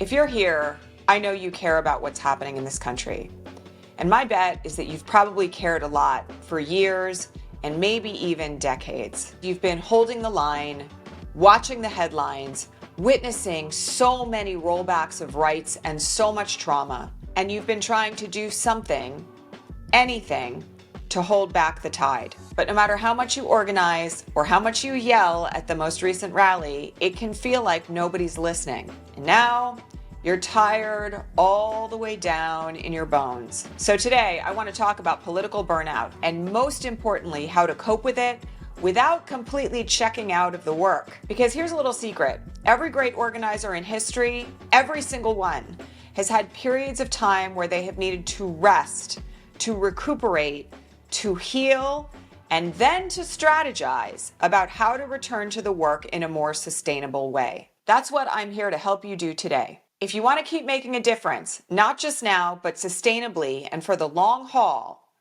If you're here, I know you care about what's happening in this country. And my bet is that you've probably cared a lot for years and maybe even decades. You've been holding the line, watching the headlines, witnessing so many rollbacks of rights and so much trauma. And you've been trying to do something, anything, to hold back the tide. But no matter how much you organize or how much you yell at the most recent rally, it can feel like nobody's listening. And now you're tired all the way down in your bones. So today I want to talk about political burnout and most importantly, how to cope with it without completely checking out of the work. Because here's a little secret. Every great organizer in history, every single one, has had periods of time where they have needed to rest, to recuperate, to heal, and then to strategize about how to return to the work in a more sustainable way. That's what I'm here to help you do today. If you want to keep making a difference, not just now, but sustainably and for the long haul,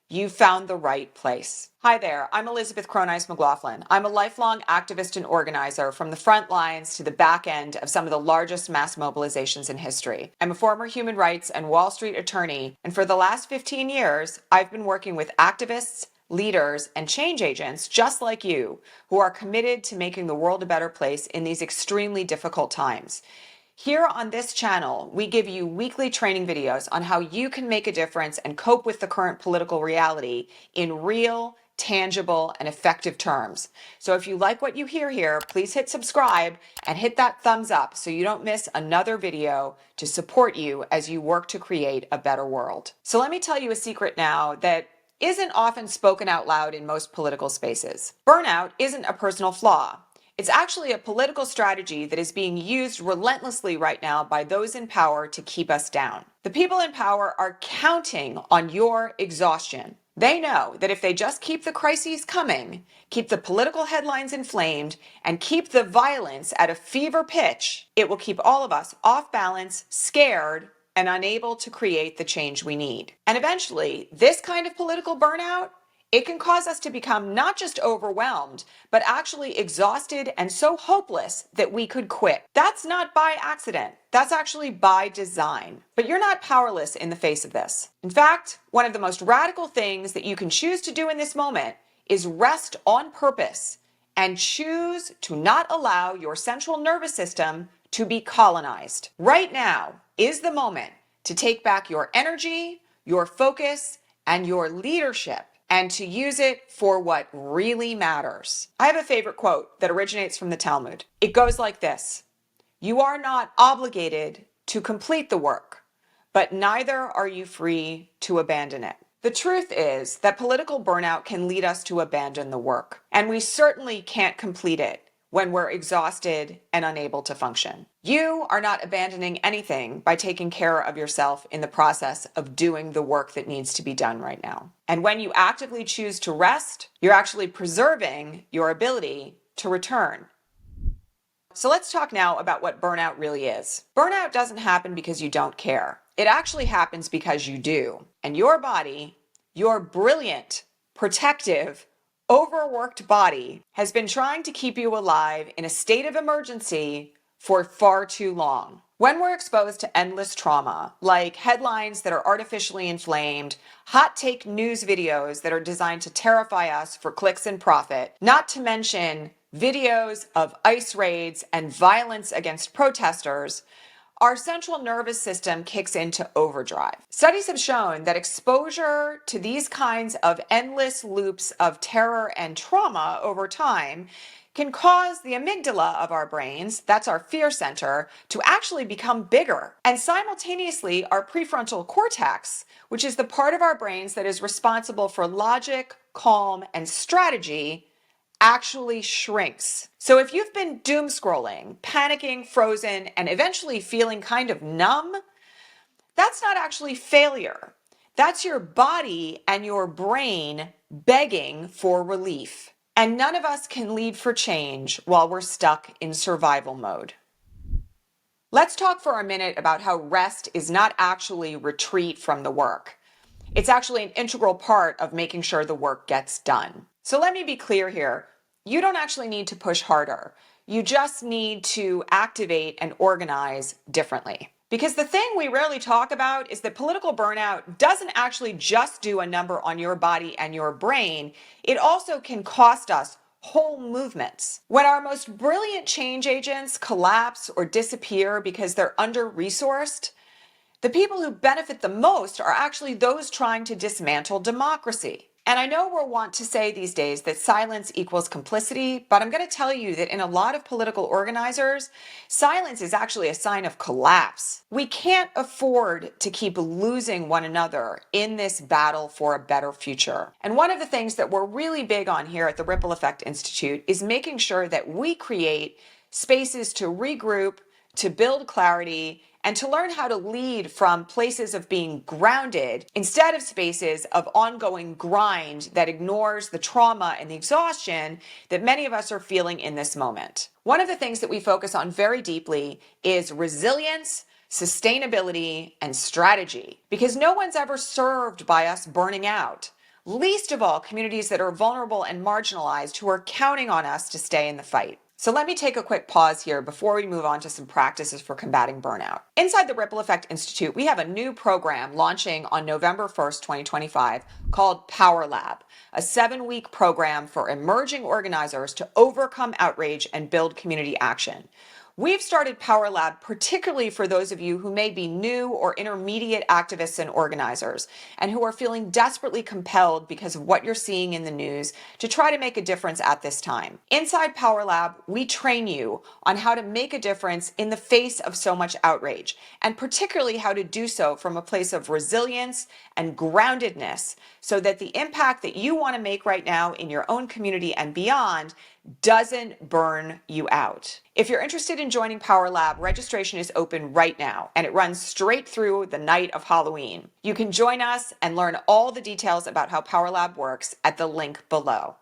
you've found the right place. Hi there, I'm Elizabeth Cronise McLaughlin. I'm a lifelong activist and organizer from the front lines to the back end of some of the largest mass mobilizations in history. I'm a former human rights and Wall Street attorney, and for the last 15 years, I've been working with activists, leaders, and change agents just like you who are committed to making the world a better place in these extremely difficult times. Here on this channel, we give you weekly training videos on how you can make a difference and cope with the current political reality in real, tangible, and effective terms. So if you like what you hear here, please hit subscribe and hit that thumbs up so you don't miss another video to support you as you work to create a better world. So let me tell you a secret now that isn't often spoken out loud in most political spaces. Burnout isn't a personal flaw. It's actually a political strategy that is being used relentlessly right now by those in power to keep us down. The people in power are counting on your exhaustion. They know that if they just keep the crises coming, keep the political headlines inflamed, and keep the violence at a fever pitch, it will keep all of us off balance, scared, and unable to create the change we need. And eventually, this kind of political burnout, it can cause us to become not just overwhelmed, but actually exhausted and so hopeless that we could quit. That's not by accident. That's actually by design. But you're not powerless in the face of this. In fact, one of the most radical things that you can choose to do in this moment is rest on purpose and choose to not allow your central nervous system to be colonized. Right now is the moment to take back your energy, your focus, and your leadership, and to use it for what really matters. I have a favorite quote that originates from the Talmud. It goes like this: "You are not obligated to complete the work, but neither are you free to abandon it." The truth is that political burnout can lead us to abandon the work, and we certainly can't complete it when we're exhausted and unable to function. You are not abandoning anything by taking care of yourself in the process of doing the work that needs to be done right now. And when you actively choose to rest, you're actually preserving your ability to return. So let's talk now about what burnout really is. Burnout doesn't happen because you don't care. It actually happens because you do. And your body, your brilliant, protective, overworked body has been trying to keep you alive in a state of emergency for far too long. When we're exposed to endless trauma, like headlines that are artificially inflamed, hot take news videos that are designed to terrify us for clicks and profit, not to mention videos of ICE raids and violence against protesters, our central nervous system kicks into overdrive. Studies have shown that exposure to these kinds of endless loops of terror and trauma over time can cause the amygdala of our brains, that's our fear center, to actually become bigger. And simultaneously, our prefrontal cortex, which is the part of our brains that is responsible for logic, calm, and strategy, actually shrinks. So if you've been doom scrolling, panicking, frozen, and eventually feeling kind of numb, that's not actually failure. That's your body and your brain begging for relief. And none of us can lead for change while we're stuck in survival mode. Let's talk for a minute about how rest is not actually retreat from the work. It's actually an integral part of making sure the work gets done. So let me be clear here. You don't actually need to push harder. You just need to activate and organize differently. Because the thing we rarely talk about is that political burnout doesn't actually just do a number on your body and your brain. It also can cost us whole movements. When our most brilliant change agents collapse or disappear because they're under-resourced, the people who benefit the most are actually those trying to dismantle democracy. And I know we'll want to say these days that silence equals complicity, but I'm going to tell you that in a lot of political organizers, silence is actually a sign of collapse. We can't afford to keep losing one another in this battle for a better future. And one of the things that we're really big on here at the Ripple Effect Institute is making sure that we create spaces to regroup, to build clarity, and to learn how to lead from places of being grounded instead of spaces of ongoing grind that ignores the trauma and the exhaustion that many of us are feeling in this moment. One of the things that we focus on very deeply is resilience, sustainability, and strategy, because no one's ever served by us burning out. Least of all, communities that are vulnerable and marginalized who are counting on us to stay in the fight. So let me take a quick pause here before we move on to some practices for combating burnout. Inside the Ripple Effect Institute, we have a new program launching on November 1st, 2025 called Power Lab, a 7-week program for emerging organizers to overcome outrage and build community action. We've started Power Lab particularly for those of you who may be new or intermediate activists and organizers and who are feeling desperately compelled because of what you're seeing in the news to try to make a difference at this time. Inside Power Lab, we train you on how to make a difference in the face of so much outrage, and particularly how to do so from a place of resilience and groundedness so that the impact that you want to make right now in your own community and beyond doesn't burn you out. If you're interested in joining Power Lab, registration is open right now, and it runs straight through the night of Halloween. You can join us and learn all the details about how Power Lab works at the link below.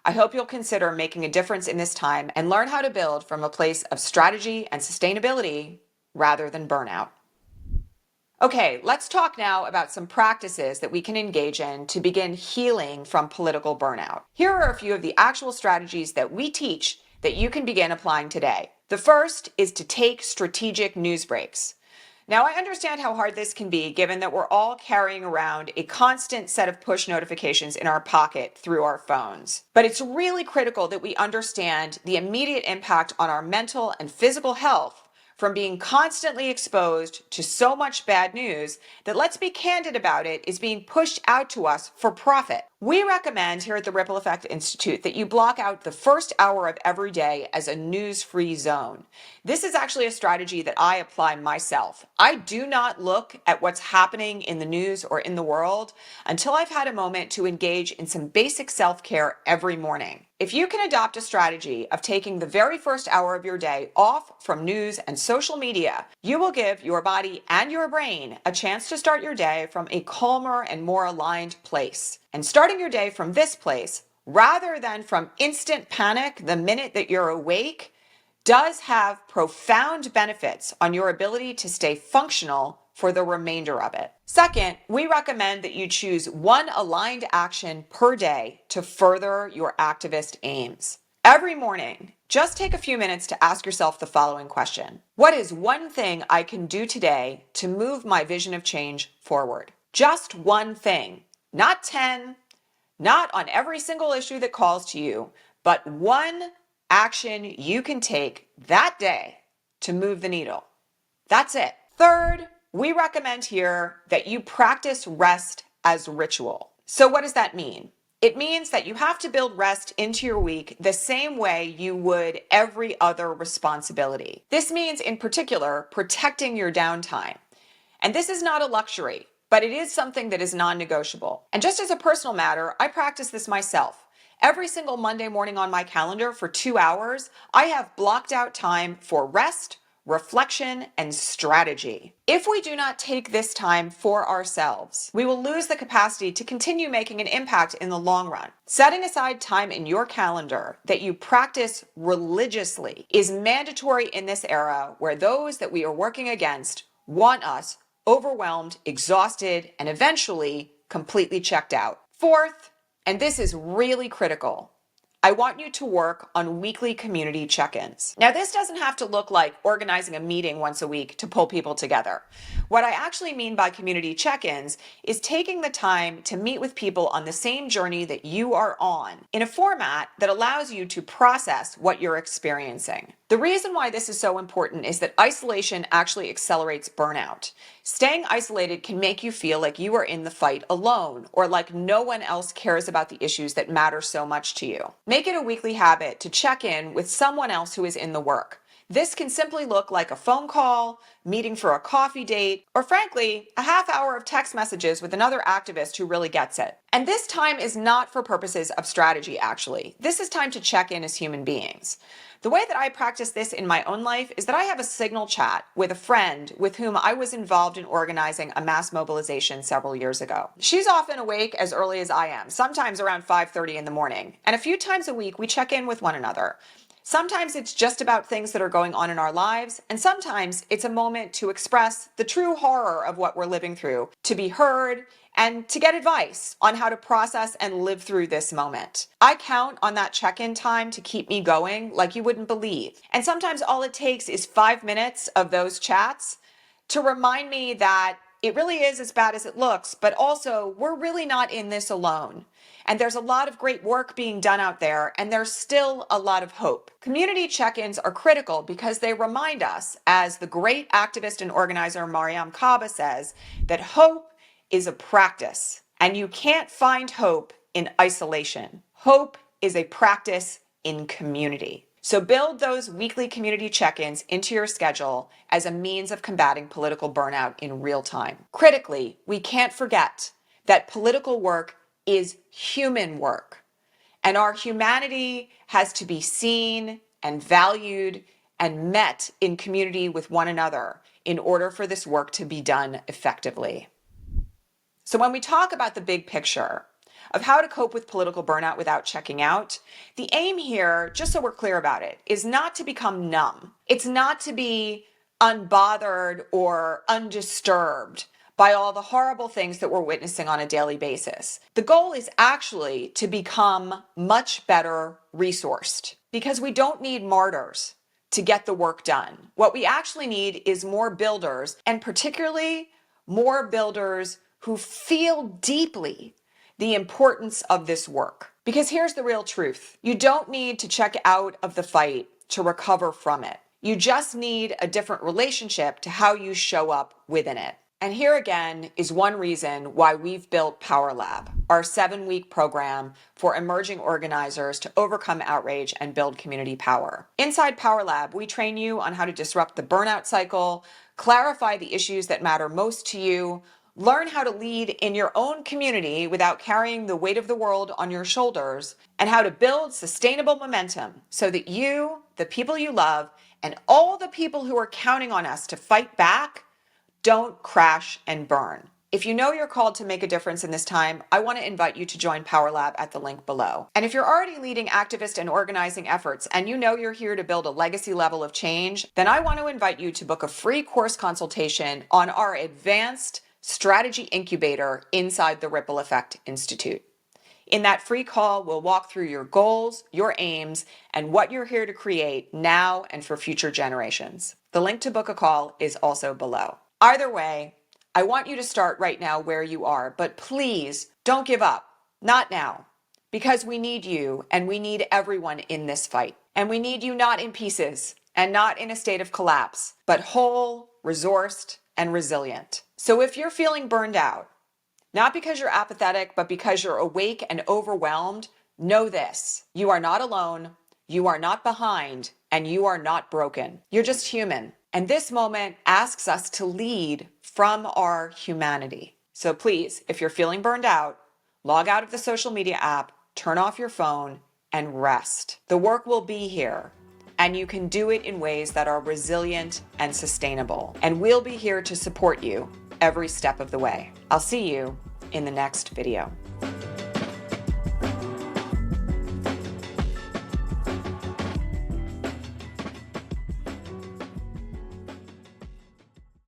I hope you'll consider making a difference in this time and learn how to build from a place of strategy and sustainability rather than burnout. Okay, let's talk now about some practices that we can engage in to begin healing from political burnout. Here are a few of the actual strategies that we teach that you can begin applying today. The first is to take strategic news breaks. Now, I understand how hard this can be given that we're all carrying around a constant set of push notifications in our pocket through our phones. But it's really critical that we understand the immediate impact on our mental and physical health from being constantly exposed to so much bad news that, let's be candid about it, is being pushed out to us for profit. We recommend here at the Ripple Effect Institute that you block out the first hour of every day as a news-free zone. This is actually a strategy that I apply myself. I do not look at what's happening in the news or in the world until I've had a moment to engage in some basic self-care every morning. If you can adopt a strategy of taking the very first hour of your day off from news and social media, you will give your body and your brain a chance to start your day from a calmer and more aligned place. And starting your day from this place, rather than from instant panic the minute that you're awake, does have profound benefits on your ability to stay functional for the remainder of it. Second, we recommend that you choose one aligned action per day to further your activist aims. Every morning, just take a few minutes to ask yourself the following question. What is one thing I can do today to move my vision of change forward? Just one thing, not 10, not on every single issue that calls to you, but one action you can take that day to move the needle. That's it. Third, we recommend here that you practice rest as ritual. So what does that mean? It means that you have to build rest into your week the same way you would every other responsibility. This means, in particular, protecting your downtime. And this is not a luxury, but it is something that is non-negotiable. And just as a personal matter, I practice this myself. Every single Monday morning on my calendar for 2 hours, I have blocked out time for rest, reflection, and strategy. If we do not take this time for ourselves, we will lose the capacity to continue making an impact in the long run. Setting aside time in your calendar that you practice religiously is mandatory in this era where those that we are working against want us overwhelmed, exhausted, and eventually completely checked out. Fourth, and this is really critical, I want you to work on weekly community check-ins. Now, this doesn't have to look like organizing a meeting once a week to pull people together. What I actually mean by community check-ins is taking the time to meet with people on the same journey that you are on in a format that allows you to process what you're experiencing. The reason why this is so important is that isolation actually accelerates burnout. Staying isolated can make you feel like you are in the fight alone, or like no one else cares about the issues that matter so much to you. Make it a weekly habit to check in with someone else who is in the work. This can simply look like a phone call, meeting for a coffee date, or frankly, a half hour of text messages with another activist who really gets it. And this time is not for purposes of strategy, actually. This is time to check in as human beings. The way that I practice this in my own life is that I have a Signal chat with a friend with whom I was involved in organizing a mass mobilization several years ago. She's often awake as early as I am, sometimes around 5:30 in the morning, and a few times a week we check in with one another. Sometimes it's just about things that are going on in our lives, and sometimes it's a moment to express the true horror of what we're living through, to be heard, and to get advice on how to process and live through this moment. I count on that check-in time to keep me going like you wouldn't believe. And sometimes all it takes is 5 minutes of those chats to remind me that it really is as bad as it looks, but also we're really not in this alone. And there's a lot of great work being done out there, and there's still a lot of hope. Community check-ins are critical because they remind us, as the great activist and organizer Mariame Kaba says, that hope is a practice, and you can't find hope in isolation. Hope is a practice in community. So build those weekly community check-ins into your schedule as a means of combating political burnout in real time. Critically, we can't forget that political work is human work, and our humanity has to be seen and valued and met in community with one another in order for this work to be done effectively. So when we talk about the big picture of how to cope with political burnout without checking out, the aim here, just so we're clear about it, is not to become numb. It's not to be unbothered or undisturbed by all the horrible things that we're witnessing on a daily basis. The goal is actually to become much better resourced, because we don't need martyrs to get the work done. What we actually need is more builders, and particularly more builders who feel deeply the importance of this work. Because here's the real truth. You don't need to check out of the fight to recover from it. You just need a different relationship to how you show up within it. And here again is one reason why we've built Power Lab, our 7-week program for emerging organizers to overcome outrage and build community power. Inside Power Lab, we train you on how to disrupt the burnout cycle, clarify the issues that matter most to you, learn how to lead in your own community without carrying the weight of the world on your shoulders, and how to build sustainable momentum so that you, the people you love, and all the people who are counting on us to fight back don't crash and burn. If you know you're called to make a difference in this time, I want to invite you to join Power Lab at the link below. And if you're already leading activist and organizing efforts and you know you're here to build a legacy level of change, then I want to invite you to book a free course consultation on our advanced strategy incubator inside the Ripple Effect Institute. In that free call, we'll walk through your goals, your aims, and what you're here to create now and for future generations. The link to book a call is also below. Either way, I want you to start right now where you are, but please don't give up. Not now, because we need you and we need everyone in this fight. And we need you not in pieces and not in a state of collapse, but whole, resourced, and resilient. So if you're feeling burned out, not because you're apathetic, but because you're awake and overwhelmed, know this: you are not alone, you are not behind, and you are not broken. You're just human. And this moment asks us to lead from our humanity. So please, if you're feeling burned out, log out of the social media app, turn off your phone, and rest. The work will be here, and you can do it in ways that are resilient and sustainable. And we'll be here to support you every step of the way. I'll see you in the next video.